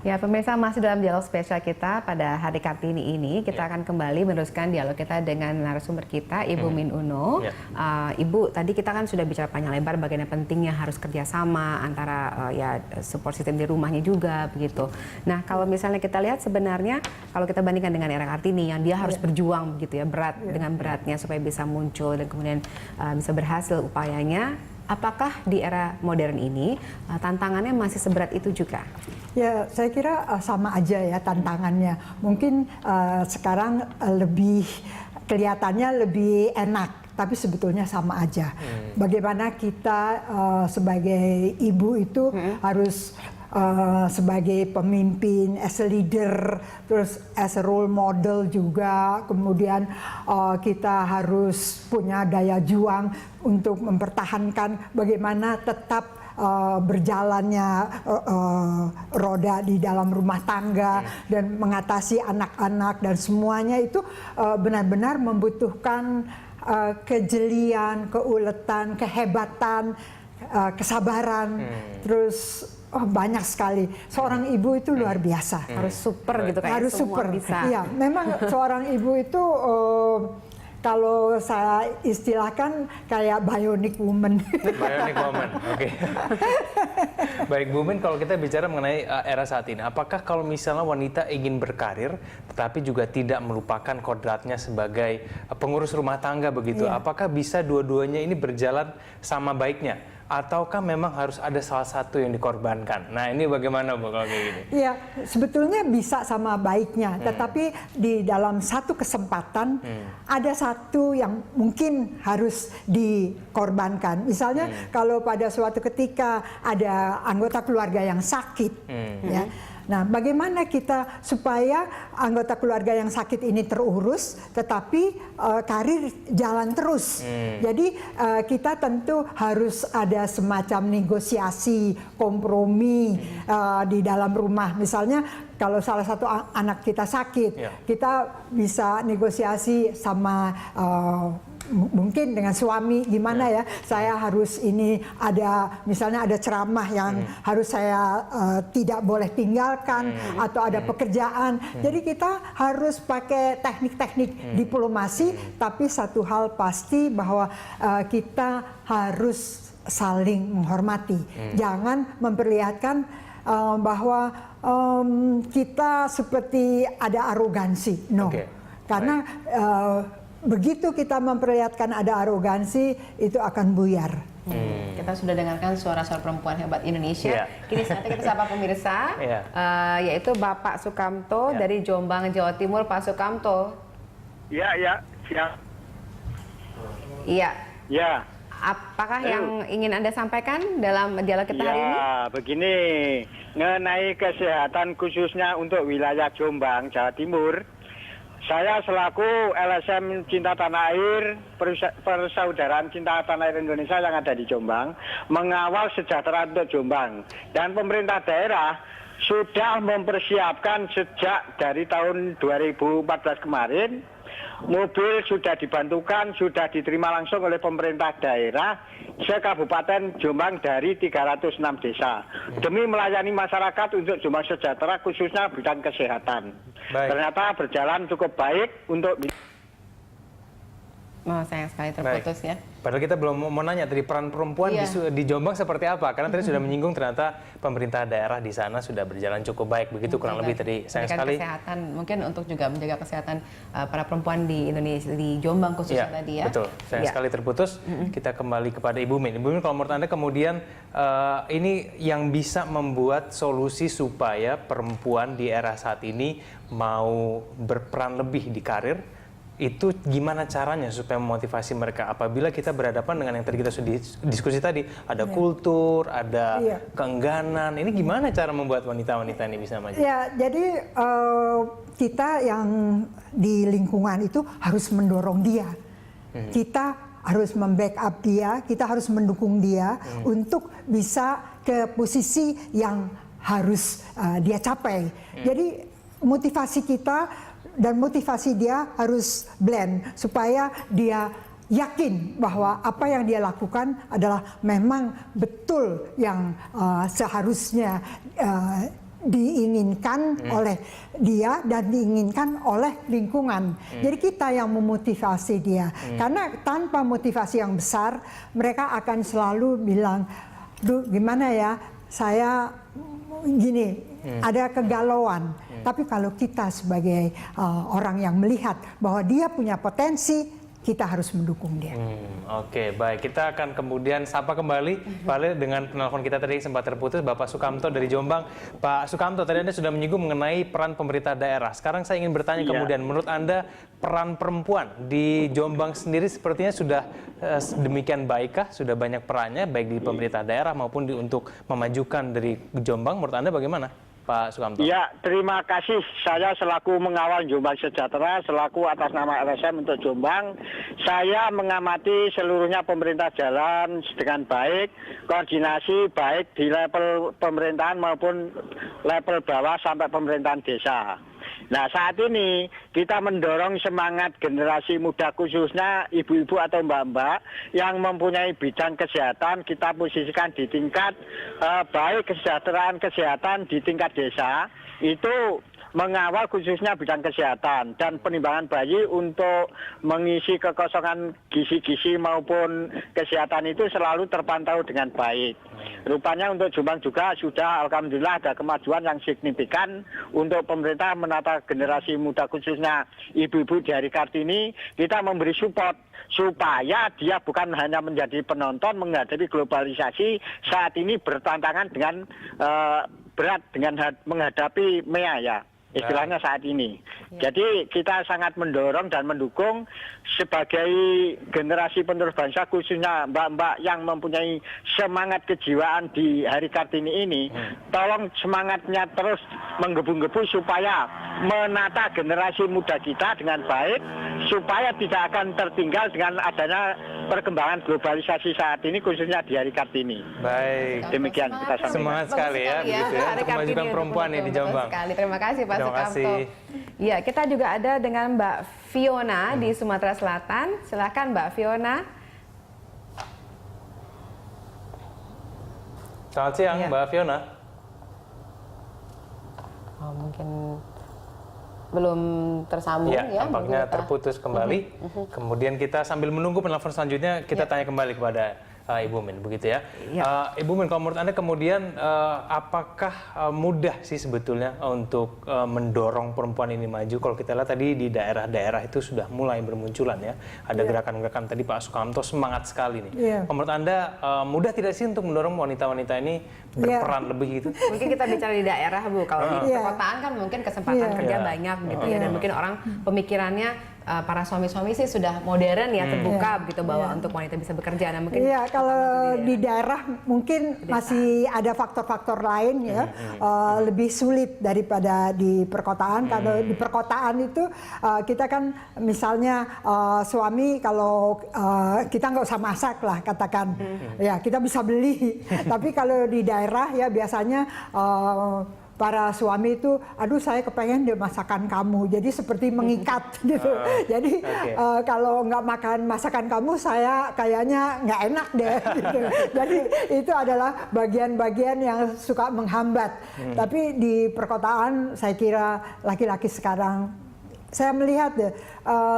Ya, pemirsa, masih dalam dialog spesial kita pada hari Kartini ini. Kita akan kembali meneruskan dialog kita dengan narasumber kita, Ibu Min Uno. Ibu, tadi kita kan sudah bicara panjang lebar bagaimana pentingnya harus kerjasama antara ya support system di rumahnya juga begitu. Nah, kalau misalnya kita lihat sebenarnya kalau kita bandingkan dengan era Kartini yang dia harus berjuang begitu ya, berat dengan beratnya supaya bisa muncul dan kemudian bisa berhasil upayanya. Apakah di era modern ini tantangannya masih seberat itu juga? Ya, saya kira sama aja ya tantangannya. Mungkin sekarang lebih kelihatannya lebih enak, tapi sebetulnya sama aja. Bagaimana kita sebagai ibu itu harus sebagai pemimpin, as a leader, terus as a role model juga. Kemudian kita harus punya daya juang untuk mempertahankan bagaimana tetap berjalannya roda di dalam rumah tangga dan mengatasi anak-anak dan semuanya itu benar-benar membutuhkan kejelian, keuletan, kehebatan, kesabaran, terus banyak sekali. Seorang ibu itu luar biasa. Harus super gitu kayak harus semua super. bisa. Iya, memang seorang ibu itu kalau saya istilahkan kayak bionic woman. Bionic woman, oke. Baik, Bu Min, kalau kita bicara mengenai era saat ini, apakah kalau misalnya wanita ingin berkarir, tetapi juga tidak melupakan kodratnya sebagai pengurus rumah tangga begitu, apakah bisa dua-duanya ini berjalan sama baiknya? Ataukah memang harus ada salah satu yang dikorbankan? Nah, ini bagaimana, Bu, kalau kayak gini? Iya, sebetulnya bisa sama baiknya, tetapi di dalam satu kesempatan ada satu yang mungkin harus dikorbankan. Misalnya kalau pada suatu ketika ada anggota keluarga yang sakit, ya. Nah, bagaimana kita supaya anggota keluarga yang sakit ini terurus, tetapi karir jalan terus. Jadi kita tentu harus ada semacam negosiasi, kompromi di dalam rumah. Misalnya kalau salah satu anak kita sakit, kita bisa negosiasi sama mungkin dengan suami, gimana ya, saya harus ini ada, misalnya ada ceramah yang harus saya tidak boleh tinggalkan, atau ada pekerjaan. Jadi kita harus pakai teknik-teknik diplomasi, tapi satu hal pasti bahwa kita harus saling menghormati. Jangan memperlihatkan bahwa kita seperti ada arogansi. No. Karena begitu kita memperlihatkan ada arogansi, itu akan buyar. Kita sudah dengarkan suara-suara perempuan hebat Indonesia. Kini saatnya kita sapa pemirsa, yaitu Bapak Sukamto dari Jombang, Jawa Timur. Pak Sukamto. Iya, siap. Iya. Apakah yang ingin Anda sampaikan dalam dialog kita hari ini? Ya, begini, mengenai kesehatan khususnya untuk wilayah Jombang, Jawa Timur. Saya selaku LSM Cinta Tanah Air, Persaudaraan Cinta Tanah Air Indonesia yang ada di Jombang, mengawal sejahtera untuk Jombang. Dan pemerintah daerah sudah mempersiapkan sejak dari tahun 2014 kemarin, mobil sudah dibantukan, sudah diterima langsung oleh pemerintah daerah se-Kabupaten Jombang dari 306 desa. Demi melayani masyarakat untuk Jombang sejahtera khususnya bidang kesehatan. Ternyata berjalan cukup baik untuk... Sayang sekali terputus ya. Padahal kita belum mau nanya tadi peran perempuan di Jombang seperti apa, karena tadi sudah menyinggung ternyata pemerintah daerah di sana sudah berjalan cukup baik begitu, kurang lebih tadi. Sayang sekali kesehatan mungkin untuk juga menjaga kesehatan para perempuan di Indonesia, di Jombang khususnya tadi ya. Betul, sayang sekali terputus. Kita kembali kepada Ibu Min. Ibu Min, kalau menurut Anda kemudian ini yang bisa membuat solusi supaya perempuan di era saat ini mau berperan lebih di karir, itu gimana caranya supaya memotivasi mereka apabila kita berhadapan dengan yang tadi kita sudah diskusi tadi, ada kultur, ada keengganan. Ini gimana cara membuat wanita-wanita ini bisa maju? Ya, jadi kita yang di lingkungan itu harus mendorong dia. Kita harus membackup dia, kita harus mendukung dia untuk bisa ke posisi yang harus dia capai. Jadi motivasi kita dan motivasi dia harus blend supaya dia yakin bahwa apa yang dia lakukan adalah memang betul yang seharusnya diinginkan oleh dia dan diinginkan oleh lingkungan. Jadi kita yang memotivasi dia. Karena tanpa motivasi yang besar, mereka akan selalu bilang, "Duh, gimana ya? Saya gini, ada kegalauan." Tapi kalau kita sebagai orang yang melihat bahwa dia punya potensi, kita harus mendukung dia. Oke, baik. Kita akan kemudian sapa kembali Pak Ale dengan penelpon kita tadi sempat terputus, Bapak Sukamto dari Jombang. Pak Sukamto, tadi Anda sudah menyinggung mengenai peran pemerintah daerah. Sekarang saya ingin bertanya kemudian, menurut Anda peran perempuan di Jombang sendiri sepertinya sudah demikian baikkah? Sudah banyak perannya, baik di pemerintah daerah maupun untuk memajukan dari Jombang. Menurut Anda bagaimana, Pak Sukamto? Ya, terima kasih. Saya selaku mengawal Jombang Sejahtera, selaku atas nama LSM untuk Jombang, saya mengamati seluruhnya pemerintah jalan dengan baik, koordinasi baik di level pemerintahan maupun level bawah sampai pemerintahan desa. Nah, saat ini kita mendorong semangat generasi muda, khususnya ibu-ibu atau mbak-mbak yang mempunyai bidang kesehatan, kita posisikan di tingkat baik kesejahteraan di tingkat desa, itu mengawal khususnya bidang kesehatan dan penimbangan bayi untuk mengisi kekosongan gizi-gizi maupun kesehatan itu selalu terpantau dengan baik. Rupanya untuk Jombang juga sudah alhamdulillah ada kemajuan yang signifikan untuk pemerintah menata generasi muda khususnya ibu-ibu di Hari Kartini. Kita memberi support supaya dia bukan hanya menjadi penonton menghadapi globalisasi saat ini bertantangan dengan berat dengan menghadapi MEA ya. Istilahnya saat ini. Jadi kita sangat mendorong dan mendukung sebagai generasi penerus bangsa khususnya mbak-mbak yang mempunyai semangat kejiwaan di Hari Kartini ini, tolong semangatnya terus menggebu-gebu supaya menata generasi muda kita dengan baik, supaya tidak akan tertinggal dengan adanya perkembangan globalisasi saat ini khususnya di Hari Kartini. Baik. Demikian kita sampaikan. Semangat sekali ya, begitu ya, untuk memajukan perempuan nih di Jombang. Terima kasih Pak Terima Sukamto. kasih. Ya, kita juga ada dengan Mbak Fiona di Sumatera Selatan. Silakan Mbak Fiona. Selamat siang, Mbak Fiona. Oh, mungkin belum tersambung Ya, ya. tampaknya terputus kembali. Kemudian kita sambil menunggu penelpon selanjutnya, kita tanya kembali kepada Ibu Min, begitu ya. Ibu Min, kalau menurut Anda kemudian apakah mudah sih sebetulnya untuk mendorong perempuan ini maju? Kalau kita lihat tadi di daerah-daerah itu sudah mulai bermunculan ya. Ada gerakan-gerakan tadi Pak Sukamto semangat sekali nih. Kalau menurut Anda mudah tidak sih untuk mendorong wanita-wanita ini berperan lebih gitu? Mungkin kita bicara di daerah Bu, kalau di perkotaan kan mungkin kesempatan kerja banyak gitu ya, dan mungkin orang pemikirannya para suami-suami sih sudah modern ya, terbuka begitu bahwa untuk wanita bisa bekerja. Nah, mungkin kalau di daerah mungkin masih ada faktor-faktor lain ya, lebih sulit daripada di perkotaan. Kalau di perkotaan itu kita kan misalnya suami kalau kita nggak usah masak lah katakan, ya kita bisa beli. Tapi kalau di daerah ya biasanya para suami itu, aduh saya kepengen deh masakan kamu, jadi seperti mengikat gitu. Jadi kalau nggak makan masakan kamu, saya kayaknya nggak enak deh. Gitu. Jadi itu adalah bagian-bagian yang suka menghambat. Tapi di perkotaan, saya kira laki-laki sekarang, saya melihat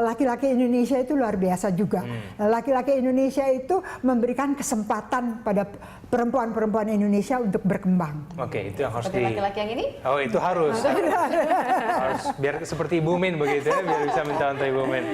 laki-laki Indonesia itu luar biasa juga. Laki-laki Indonesia itu memberikan kesempatan pada perempuan-perempuan Indonesia untuk berkembang. Oke, itu yang harus seperti laki-laki yang ini? Oh, itu harus. Harus biar seperti Ibu Min begitu ya, biar bisa mencontoh Ibu Min.